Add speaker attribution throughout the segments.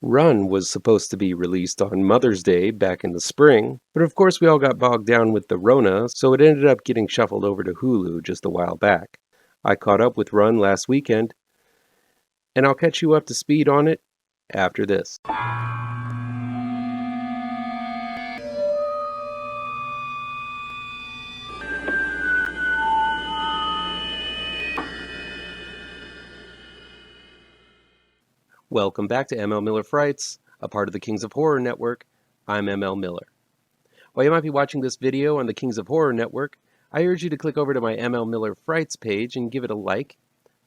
Speaker 1: Run was supposed to be released on Mother's Day back in the spring, but of course we all got bogged down with the Rona, so it ended up getting shuffled over to Hulu just a while back. I caught up with Run last weekend, and I'll catch you up to speed on it after this. Welcome back to ML Miller Frights, a part of the Kings of Horror Network. I'm ML Miller. While you might be watching this video on the Kings of Horror Network, I urge you to click over to my ML Miller Frights page and give it a like,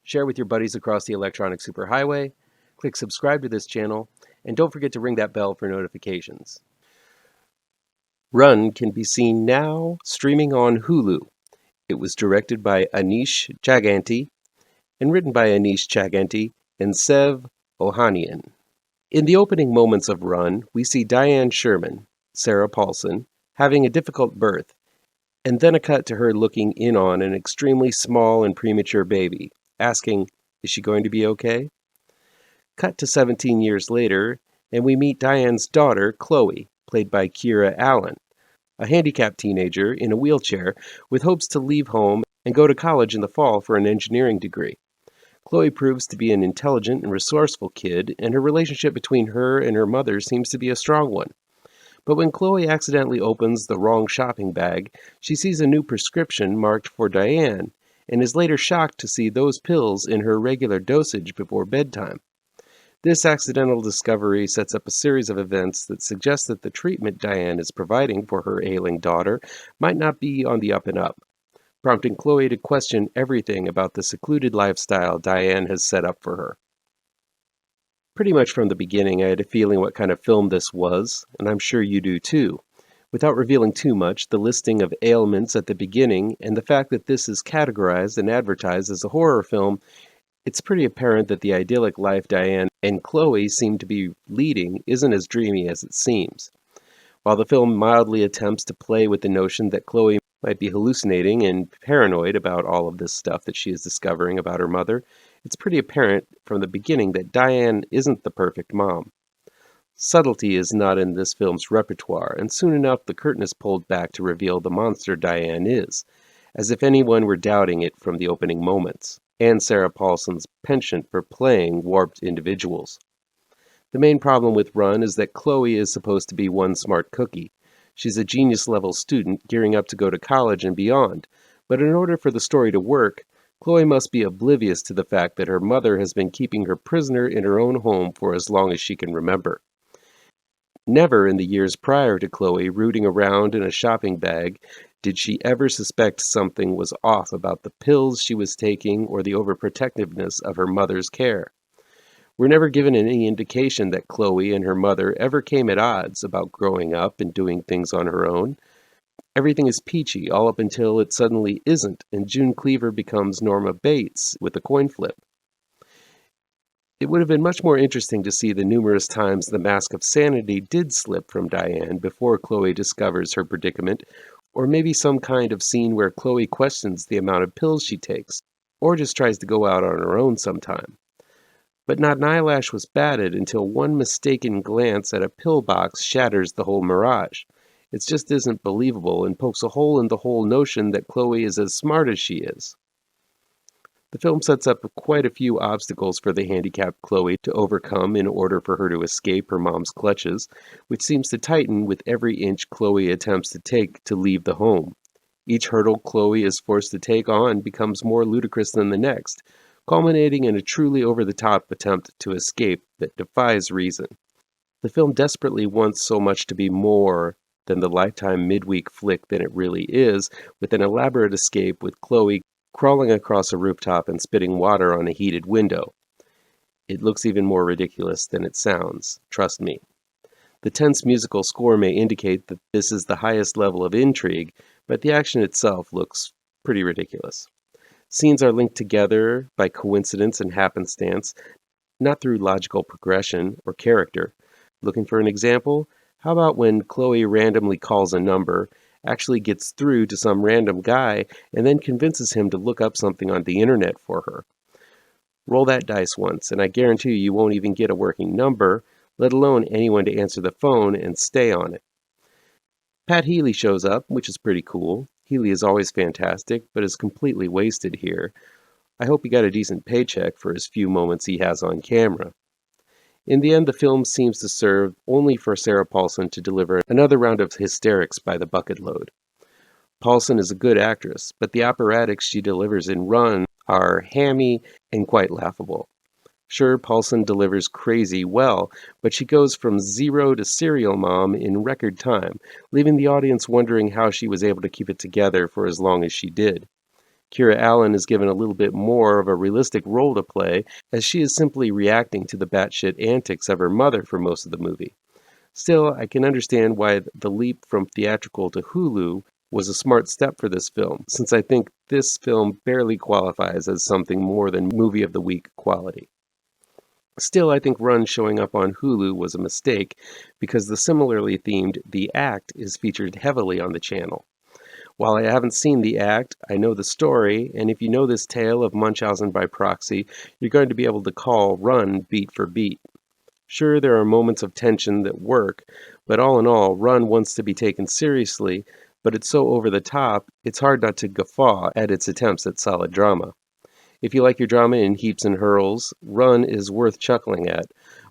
Speaker 1: share with your buddies across the electronic superhighway, click subscribe to this channel, and don't forget to ring that bell for notifications. Run can be seen now streaming on Hulu. It was directed by Anish Chaganty and written by Anish Chaganty and Sev Ohanian. In the opening moments of Run, we see Diane Sherman, Sarah Paulson, having a difficult birth, and then a cut to her looking in on an extremely small and premature baby, asking, "Is she going to be okay?" Cut to 17 years later, and we meet Diane's daughter, Chloe, played by Kira Allen, a handicapped teenager in a wheelchair with hopes to leave home and go to college in the fall for an engineering degree. Chloe proves to be an intelligent and resourceful kid, and her relationship between her and her mother seems to be a strong one. But when Chloe accidentally opens the wrong shopping bag, she sees a new prescription marked for Diane, and is later shocked to see those pills in her regular dosage before bedtime. This accidental discovery sets up a series of events that suggest that the treatment Diane is providing for her ailing daughter might not be on the up and up, prompting Chloe to question everything about the secluded lifestyle Diane has set up for her. Pretty much from the beginning, I had a feeling what kind of film this was, and I'm sure you do too. Without revealing too much, the listing of ailments at the beginning and the fact that this is categorized and advertised as a horror film, it's pretty apparent that the idyllic life Diane and Chloe seem to be leading isn't as dreamy as it seems. While the film mildly attempts to play with the notion that Chloe might be hallucinating and paranoid about all of this stuff that she is discovering about her mother, it's pretty apparent from the beginning that Diane isn't the perfect mom. Subtlety is not in this film's repertoire, and soon enough the curtain is pulled back to reveal the monster Diane is, as if anyone were doubting it from the opening moments, and Sarah Paulson's penchant for playing warped individuals. The main problem with Run is that Chloe is supposed to be one smart cookie. She's a genius-level student gearing up to go to college and beyond, but in order for the story to work, Chloe must be oblivious to the fact that her mother has been keeping her prisoner in her own home for as long as she can remember. Never in the years prior to Chloe rooting around in a shopping bag did she ever suspect something was off about the pills she was taking or the overprotectiveness of her mother's care. We're never given any indication that Chloe and her mother ever came at odds about growing up and doing things on her own. Everything is peachy all up until it suddenly isn't, and June Cleaver becomes Norma Bates with a coin flip. It would have been much more interesting to see the numerous times the mask of sanity did slip from Diane before Chloe discovers her predicament, or maybe some kind of scene where Chloe questions the amount of pills she takes, or just tries to go out on her own sometime. But not an eyelash was batted until one mistaken glance at a pillbox shatters the whole mirage. It just isn't believable and pokes a hole in the whole notion that Chloe is as smart as she is. The film sets up quite a few obstacles for the handicapped Chloe to overcome in order for her to escape her mom's clutches, which seems to tighten with every inch Chloe attempts to take to leave the home. Each hurdle Chloe is forced to take on becomes more ludicrous than the next, culminating in a truly over-the-top attempt to escape that defies reason. The film desperately wants so much to be more than the Lifetime midweek flick than it really is, with an elaborate escape with Chloe crawling across a rooftop and spitting water on a heated window. It looks even more ridiculous than it sounds, trust me. The tense musical score may indicate that this is the highest level of intrigue, but the action itself looks pretty ridiculous. Scenes are linked together by coincidence and happenstance, not through logical progression or character. Looking for an example? How about when Chloe randomly calls a number, actually gets through to some random guy, and then convinces him to look up something on the internet for her? Roll that dice once, and I guarantee you won't even get a working number, let alone anyone to answer the phone and stay on it. Pat Healy shows up, which is pretty cool. Healy is always fantastic, but is completely wasted here. I hope he got a decent paycheck for his few moments he has on camera. In the end, the film seems to serve only for Sarah Paulson to deliver another round of hysterics by the bucket load. Paulson is a good actress, but the operatics she delivers in Run are hammy and quite laughable. Sure, Paulson delivers crazy well, but she goes from zero to serial mom in record time, leaving the audience wondering how she was able to keep it together for as long as she did. Kira Allen is given a little bit more of a realistic role to play, as she is simply reacting to the batshit antics of her mother for most of the movie. Still, I can understand why the leap from theatrical to Hulu was a smart step for this film, since I think this film barely qualifies as something more than movie of the week quality. Still, I think Run showing up on Hulu was a mistake because the similarly themed The Act is featured heavily on the channel. While I haven't seen The Act, I know the story, and if you know this tale of Munchausen by proxy, you're going to be able to call Run beat for beat. Sure, there are moments of tension that work, but all in all, Run wants to be taken seriously, but it's so over the top, it's hard not to guffaw at its attempts at solid drama. If you like your drama in heaps and hurls, Run is worth chuckling at,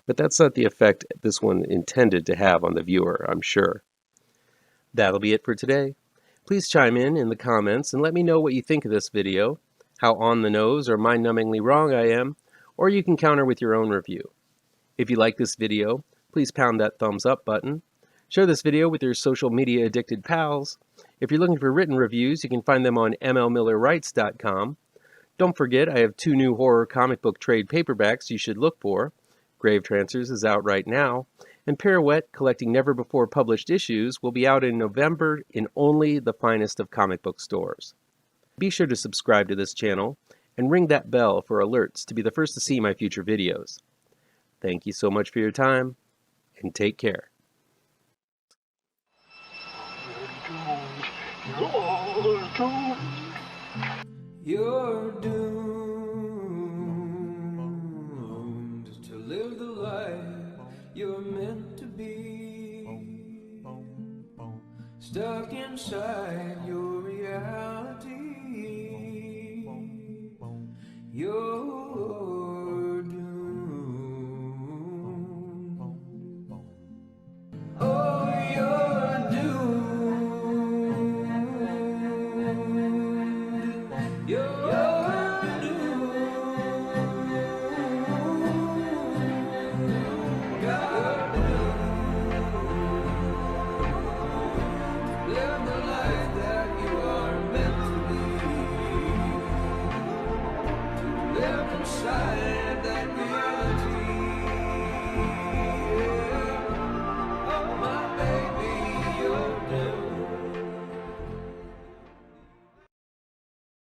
Speaker 1: but that's not the effect this one intended to have on the viewer, I'm sure. That'll be it for today. Please chime in the comments and let me know what you think of this video, how on the nose or mind-numbingly wrong I am, or you can counter with your own review. If you like this video, please pound that thumbs up button. Share this video with your social media addicted pals. If you're looking for written reviews, you can find them on mlmillerwrites.com. Don't forget, I have 2 new horror comic book trade paperbacks you should look for. Grave Trancers is out right now, and Pirouette, collecting never-before-published issues, will be out in November in only the finest of comic book stores. Be sure to subscribe to this channel, and ring that bell for alerts to be the first to see my future videos. Thank you so much for your time, and take care.
Speaker 2: You're doomed to live the life you're meant to be, stuck inside